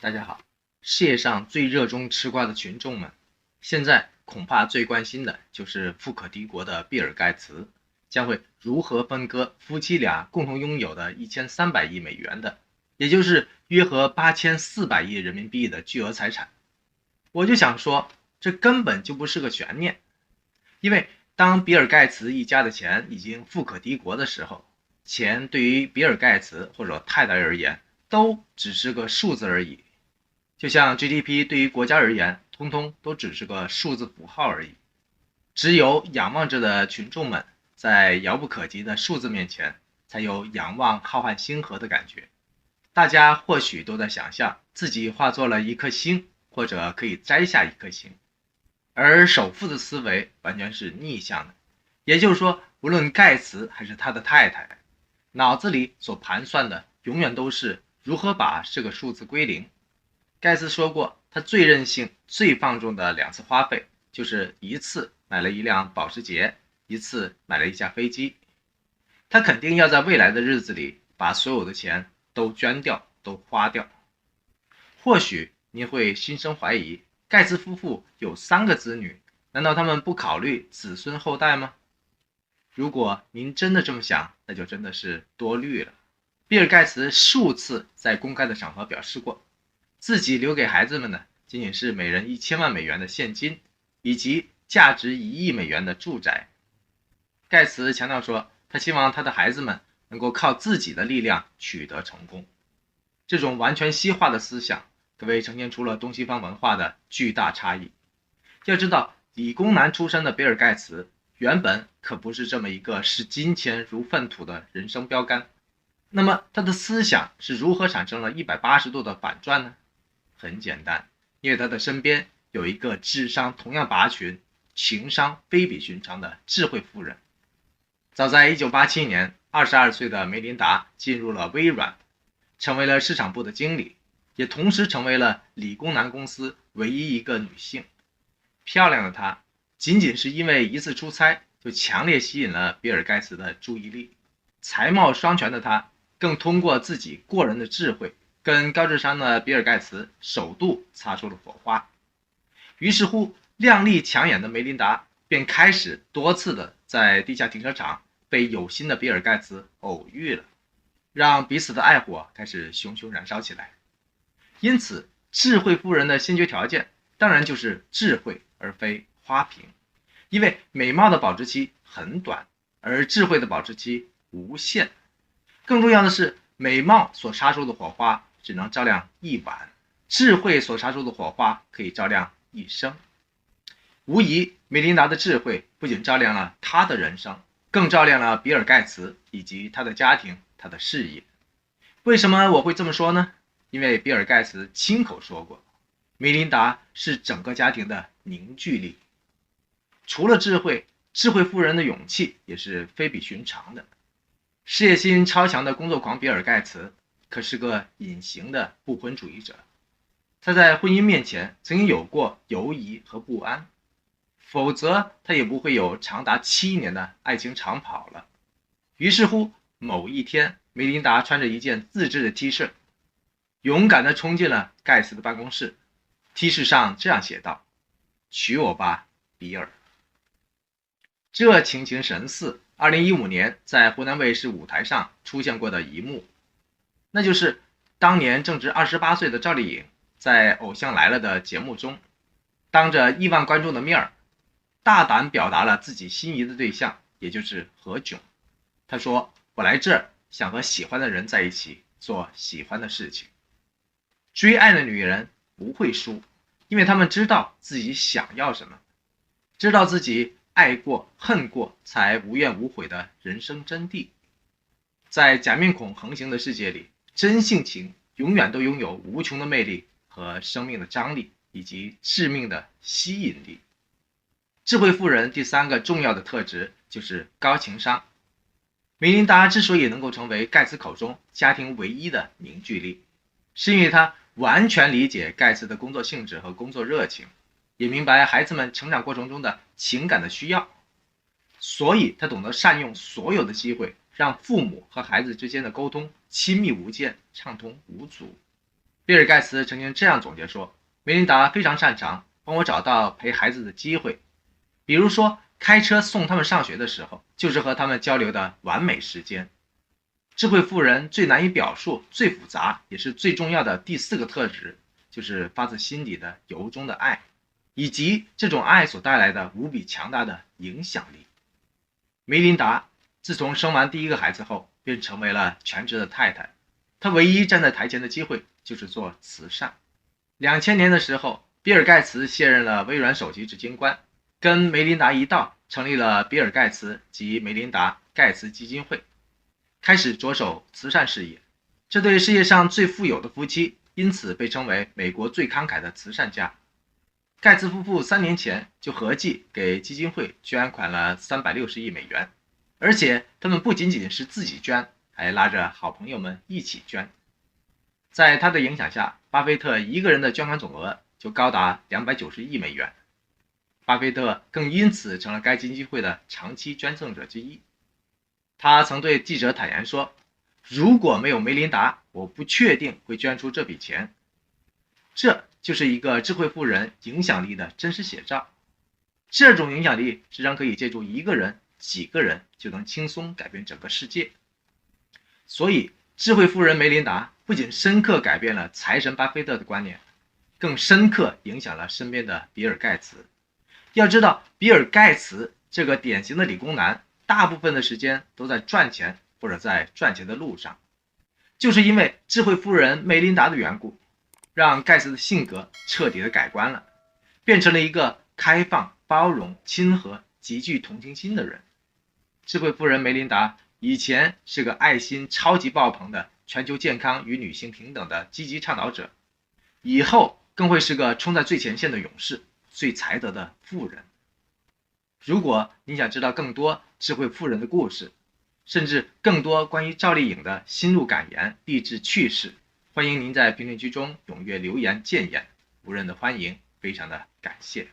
大家好，世界上最热衷吃瓜的群众们，现在恐怕最关心的就是富可敌国的比尔盖茨将会如何分割夫妻俩共同拥有的1300亿美元的，也就是约合8400亿人民币的巨额财产。我就想说，这根本就不是个悬念，因为当比尔盖茨一家的钱已经富可敌国的时候，钱对于比尔盖茨或者太太而言，都只是个数字而已。就像 GDP 对于国家而言，通通都只是个数字符号而已。只有仰望着的群众们，在遥不可及的数字面前，才有仰望浩瀚星河的感觉。大家或许都在想象自己化作了一颗星，或者可以摘下一颗星。而首富的思维完全是逆向的，也就是说，无论盖茨还是他的太太，脑子里所盘算的永远都是如何把这个数字归零。盖茨说过，他最任性、最放纵的2次花费，就是一次买了一辆保时捷，一次买了一架飞机。他肯定要在未来的日子里把所有的钱都捐掉、都花掉。或许您会心生怀疑，盖茨夫妇有3个子女，难道他们不考虑子孙后代吗？如果您真的这么想，那就真的是多虑了。比尔盖茨数次在公开的场合表示过，自己留给孩子们的仅仅是每人1000万美元的现金，以及价值1亿美元的住宅。盖茨强调说，他希望他的孩子们能够靠自己的力量取得成功。这种完全西化的思想，可谓呈现出了东西方文化的巨大差异。要知道，理工男出身的比尔盖茨原本可不是这么一个视金钱如粪土的人生标杆。那么他的思想是如何产生了180度的反转呢？很简单，因为他的身边有一个智商同样拔群、情商非比寻常的智慧妇人。早在1987年，22岁的梅琳达进入了微软，成为了市场部的经理，也同时成为了理工男公司唯一一个女性。漂亮的她，仅仅是因为一次出差，就强烈吸引了比尔盖茨的注意力。才貌双全的她，更通过自己过人的智慧，跟高智商的比尔盖茨首度擦出了火花。于是乎，靓丽抢眼的梅琳达便开始多次的在地下停车场被有心的比尔盖茨偶遇了，让彼此的爱火开始熊熊燃烧起来。因此，智慧夫人的先决条件当然就是智慧，而非花瓶。因为美貌的保质期很短，而智慧的保质期无限。更重要的是，美貌所杀出的火花只能照亮一晚，智慧所杀出的火花可以照亮一生。无疑，梅琳达的智慧不仅照亮了她的人生，更照亮了比尔盖茨以及他的家庭、他的事业。为什么我会这么说呢？因为比尔盖茨亲口说过，梅琳达是整个家庭的凝聚力。除了智慧，智慧夫人的勇气也是非比寻常的。事业心超强的工作狂比尔盖茨可是个隐形的不婚主义者。他在婚姻面前曾经有过犹疑和不安，否则他也不会有长达7年的爱情长跑了。于是乎，某一天，梅琳达穿着一件自制的 T 恤，勇敢地冲进了盖茨的办公室。T 恤上这样写道：娶我吧，比尔。这情形神似2015年在湖南卫视舞台上出现过的一幕，那就是当年正值28岁的赵丽颖在《偶像来了》的节目中，当着亿万观众的面大胆表达了自己心仪的对象，也就是何炅。他说，我来这儿想和喜欢的人在一起，做喜欢的事情。追爱的女人不会输，因为她们知道自己想要什么，知道自己爱过恨过才无怨无悔的人生真谛。在假面孔横行的世界里，真性情永远都拥有无穷的魅力和生命的张力，以及致命的吸引力。智慧妇人第3个重要的特质就是高情商。梅琳达之所以能够成为盖茨口中家庭唯一的凝聚力，是因为她完全理解盖茨的工作性质和工作热情，也明白孩子们成长过程中的情感的需要，所以他懂得善用所有的机会，让父母和孩子之间的沟通亲密无间，畅通无阻。比尔盖茨曾经这样总结说，梅琳达非常擅长帮我找到陪孩子的机会，比如说开车送他们上学的时候，就是和他们交流的完美时间。智慧妇人最难以表述、最复杂也是最重要的第4个特质，就是发自心底的由衷的爱，以及这种爱所带来的无比强大的影响力。梅琳达自从生完第1个孩子后，便成为了全职的太太。她唯一站在台前的机会就是做慈善。2000年的时候，比尔盖茨卸任了微软首席执行官，跟梅琳达一道成立了比尔盖茨及梅琳达盖茨基金会，开始着手慈善事业。这对世界上最富有的夫妻因此被称为美国最慷慨的慈善家。盖茨夫妇3年前就合计给基金会捐款了360亿美元，而且他们不仅仅是自己捐，还拉着好朋友们一起捐。在他的影响下，巴菲特一个人的捐款总额就高达290亿美元。巴菲特更因此成了该基金会的长期捐赠者之一。他曾对记者坦言说，如果没有梅琳达，我不确定会捐出这笔钱。这就是一个智慧妇人影响力的真实写照。这种影响力实际上可以借助一个人、几个人就能轻松改变整个世界。所以智慧妇人梅琳达不仅深刻改变了财神巴菲特的观念，更深刻影响了身边的比尔盖茨。要知道，比尔盖茨这个典型的理工男，大部分的时间都在赚钱或者在赚钱的路上。就是因为智慧夫人梅琳达的缘故，让盖茨的性格彻底的改观了，变成了一个开放、包容、亲和、极具同情心的人。智慧夫人梅琳达以前是个爱心超级爆棚的全球健康与女性平等的积极倡导者，以后更会是个冲在最前线的勇士，最才德的妇人。如果你想知道更多智慧妇人的故事，甚至更多关于赵丽颖的心路感言、励志趣事，欢迎您在评论区中踊跃留言建言，无人的欢迎，非常的感谢。